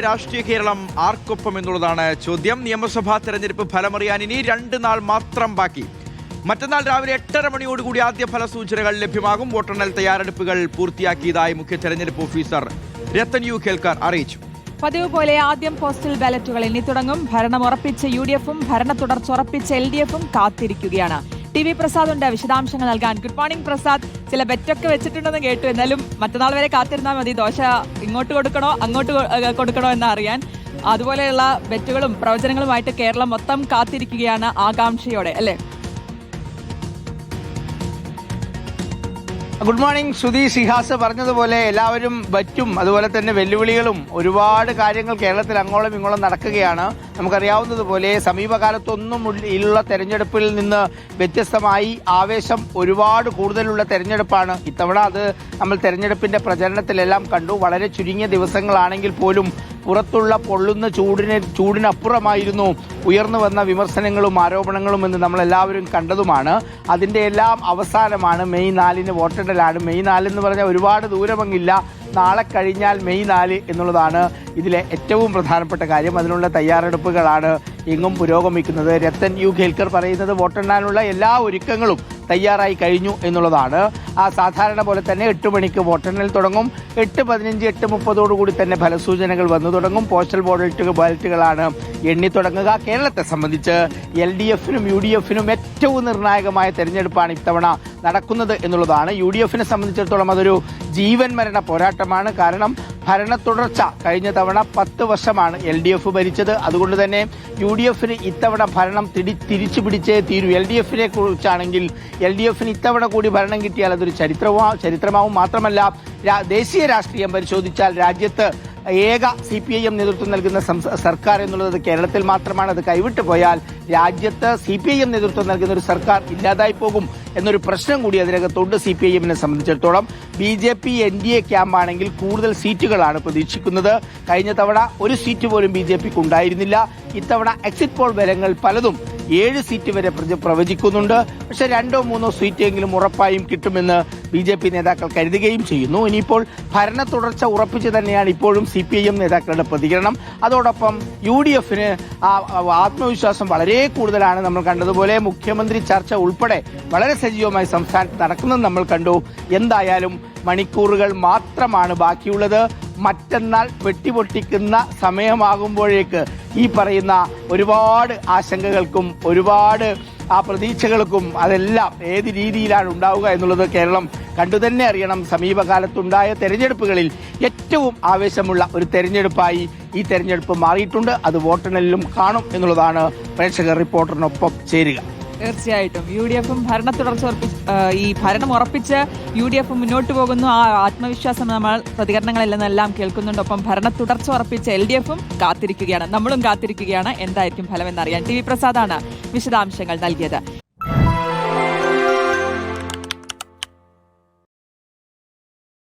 രാഷ്ട്രീയ കേരളം ആർക്കൊപ്പം എന്നുള്ളതാണ് ചോദ്യം. നിയമസഭാ തെരഞ്ഞെടുപ്പ് ഫലമറിയാൻ ഇനി 2 നാൾ മാത്രം ബാക്കി. മറ്റന്നാൾ രാവിലെ 8:30 മണിയോടുകൂടി ആദ്യ ഫലസൂചനകൾ ലഭ്യമാകും. വോട്ടെണ്ണൽ തയ്യാറെടുപ്പുകൾ പൂർത്തിയാക്കിയതായി മുഖ്യ തെരഞ്ഞെടുപ്പ് ഓഫീസർ രത്തൻ യു ഖേൽക്കർ അറിയിച്ചു. പതിവ് പോലെ ആദ്യം പോസ്റ്റൽ ബാലറ്റുകൾ എണ്ണി തുടങ്ങും. ഭരണം ഉറപ്പിച്ച UDFും ഭരണ തുടർച്ച ഉറപ്പിച്ച LDFും കാത്തിരിക്കുകയാണ്. TV പ്രസാദ് ഉണ്ട് വിശദാംശങ്ങൾ നൽകാൻ. Good morning Prasad. ചില ബെറ്റൊക്കെ വെച്ചിട്ടുണ്ടെന്ന് കേട്ടു. എന്നാലും മറ്റന്നാൾ വരെ കാത്തിരുന്നാൽ മതി. ദോശ ഇങ്ങോട്ട് കൊടുക്കണോ അങ്ങോട്ട് കൊടുക്കണോ എന്ന് അറിയാൻ. അതുപോലെയുള്ള ബെറ്റുകളും പ്രവചനങ്ങളുമായിട്ട് കേരളം മൊത്തം കാത്തിരിക്കുകയാണ് ആകാംക്ഷയോടെ, അല്ലേ? ഗുഡ് മോർണിംഗ് ശ്രുതി. ഷിഹാസ് പറഞ്ഞതുപോലെ എല്ലാവരും ബറ്റും അതുപോലെ തന്നെ വെല്ലുവിളികളും ഒരുപാട് കാര്യങ്ങൾ കേരളത്തിൽ അങ്ങോളം ഇങ്ങോളം നടക്കുകയാണ്. നമുക്കറിയാവുന്നതുപോലെ സമീപകാലത്തൊന്നും ഉള്ള തെരഞ്ഞെടുപ്പിൽ നിന്ന് വ്യത്യസ്തമായി ആവേശം ഒരുപാട് കൂടുതലുള്ള തെരഞ്ഞെടുപ്പാണ് ഇത്തവണ. അത് നമ്മൾ തെരഞ്ഞെടുപ്പിന്റെ പ്രചരണത്തിലെല്ലാം കണ്ടു. വളരെ ചുരുങ്ങിയ ദിവസങ്ങളാണെങ്കിൽ പോലും പുറത്തുള്ള പൊള്ളുന്ന ചൂടിനപ്പുറമായിരുന്നു ഉയർന്നു വന്ന വിമർശനങ്ങളും ആരോപണങ്ങളും എന്ന് നമ്മളെല്ലാവരും കണ്ടതുമാണ്. അതിൻ്റെ എല്ലാം അവസാനമാണ് മെയ് 4 വോട്ടെണ്ണലാണ്. മെയ് 4 എന്ന് പറഞ്ഞാൽ ഒരുപാട് ദൂരമങ്ങില്ല. നാളെ കഴിഞ്ഞാൽ മെയ് 4 എന്നുള്ളതാണ് ഇതിലെ ഏറ്റവും പ്രധാനപ്പെട്ട കാര്യം. അതിനുള്ള തയ്യാറെടുപ്പുകളാണ് എങ്ങും പുരോഗമിക്കുന്നത്. രത്തൻ യു ഖേൽക്കർ പറയുന്നത് വോട്ടെണ്ണാനുള്ള എല്ലാ ഒരുക്കങ്ങളും തയ്യാറായി കഴിഞ്ഞു എന്നുള്ളതാണ്. സാധാരണ പോലെ തന്നെ 8 മണിക്ക് വോട്ടെണ്ണൽ തുടങ്ങും. 8:15, 8:30 തന്നെ ഫലസൂചനകൾ വന്നു തുടങ്ങും. പോസ്റ്റൽ ബാലറ്റുകളാണ് എണ്ണി തുടങ്ങുക. കേരളത്തെ സംബന്ധിച്ച് LDFനും UDFനും ഏറ്റവും നിർണായകമായ തെരഞ്ഞെടുപ്പാണ് ഇത്തവണ നടക്കുന്നത് എന്നുള്ളതാണ്. UDFനെ സംബന്ധിച്ചിടത്തോളം അതൊരു ജീവൻ മരണ പോരാട്ടമാണ്. കാരണം ഭരണ തുടർച്ച കഴിഞ്ഞ തവണ 10 വർഷമാണ് LDF ഭരിച്ചത്. അതുകൊണ്ട് തന്നെ UDFന് ഇത്തവണ ഭരണം തിരിച്ചു പിടിച്ചേ തീരൂ. LDFനെ കുറിച്ചാണെങ്കിൽ LDFന് ഇത്തവണ കൂടി ഭരണം കിട്ടിയാൽ അതൊരു ചരിത്രമാവും. മാത്രമല്ല ദേശീയ രാഷ്ട്രീയം പരിശോധിച്ചാൽ രാജ്യത്ത് ഏക CPIM നേതൃത്വം നൽകുന്ന സർക്കാർ എന്നുള്ളത് കേരളത്തിൽ മാത്രമാണ്. അത് കൈവിട്ടു പോയാൽ രാജ്യത്ത് CPIM നേതൃത്വം നൽകുന്ന ഒരു സർക്കാർ ഇല്ലാതായി പോകും എന്നൊരു പ്രശ്നം കൂടി അതിനകത്തുണ്ട്. CPIMനെ സംബന്ധിച്ചിടത്തോളം BJP NDA ക്യാമ്പാണെങ്കിൽ കൂടുതൽ സീറ്റുകളാണ് പ്രതീക്ഷിക്കുന്നത്. കഴിഞ്ഞ തവണ ഒരു സീറ്റ് പോലും BJPക്ക് ഉണ്ടായിരുന്നില്ല. ഇത്തവണ എക്സിറ്റ് പോൾ ഫലങ്ങൾ പലതും 7 സീറ്റ് വരെ പ്രവചിക്കുന്നുണ്ട്. പക്ഷെ 2-3 സീറ്റെങ്കിലും ഉറപ്പായും കിട്ടുമെന്ന് BJP നേതാക്കൾ കരുതുകയും ചെയ്യുന്നു. ഇനിയിപ്പോൾ ഭരണ തുടർച്ച ഉറപ്പിച്ച് തന്നെയാണ് ഇപ്പോഴും CPIM നേതാക്കളുടെ പ്രതികരണം. അതോടൊപ്പം UDFന് ആത്മവിശ്വാസം വളരെ കൂടുതലാണ്. നമ്മൾ കണ്ടതുപോലെ മുഖ്യമന്ത്രി ചർച്ച ഉൾപ്പെടെ വളരെ സജീവമായി സംസ്ഥാനത്ത് നടക്കുന്നത് നമ്മൾ കണ്ടു. എന്തായാലും മണിക്കൂറുകൾ മാത്രമാണ് ബാക്കിയുള്ളത്. മറ്റന്നാൾ വെട്ടിപൊട്ടിക്കുന്ന സമയമാകുമ്പോഴേക്ക് ഈ പറയുന്ന ഒരുപാട് ആശങ്കകൾക്കും ഒരുപാട് പ്രതീക്ഷകൾക്കും അതെല്ലാം ഏത് രീതിയിലാണ് ഉണ്ടാവുക എന്നുള്ളത് കേരളം കണ്ടു തന്നെ അറിയണം. സമീപകാലത്തുണ്ടായ തെരഞ്ഞെടുപ്പുകളിൽ ഏറ്റവും ആവേശമുള്ള ഒരു തെരഞ്ഞെടുപ്പായി ഈ തെരഞ്ഞെടുപ്പ് മാറിയിട്ടുണ്ട്. അത് വോട്ടെണ്ണലിലും കാണും എന്നുള്ളതാണ് പ്രേക്ഷകർ റിപ്പോർട്ടറിനൊപ്പം ചേരുക. തീർച്ചയായിട്ടും UDFും ഭരണ തുടർച്ച ഭരണം ഉറപ്പിച്ച് UDF മുന്നോട്ട് പോകുന്നു. ആ ആത്മവിശ്വാസം നമ്മൾ പ്രതികരണങ്ങളിൽ നിന്നെല്ലാം കേൾക്കുന്നുണ്ട്. ഒപ്പം ഭരണ തുടർച്ച ഉറപ്പിച്ച LDFും കാത്തിരിക്കുകയാണ്. നമ്മളും കാത്തിരിക്കുകയാണ് എന്തായിരിക്കും ഫലം എന്നറിയാൻ. TV പ്രസാദാണ് വിശദാംശങ്ങൾ നൽകിയത്.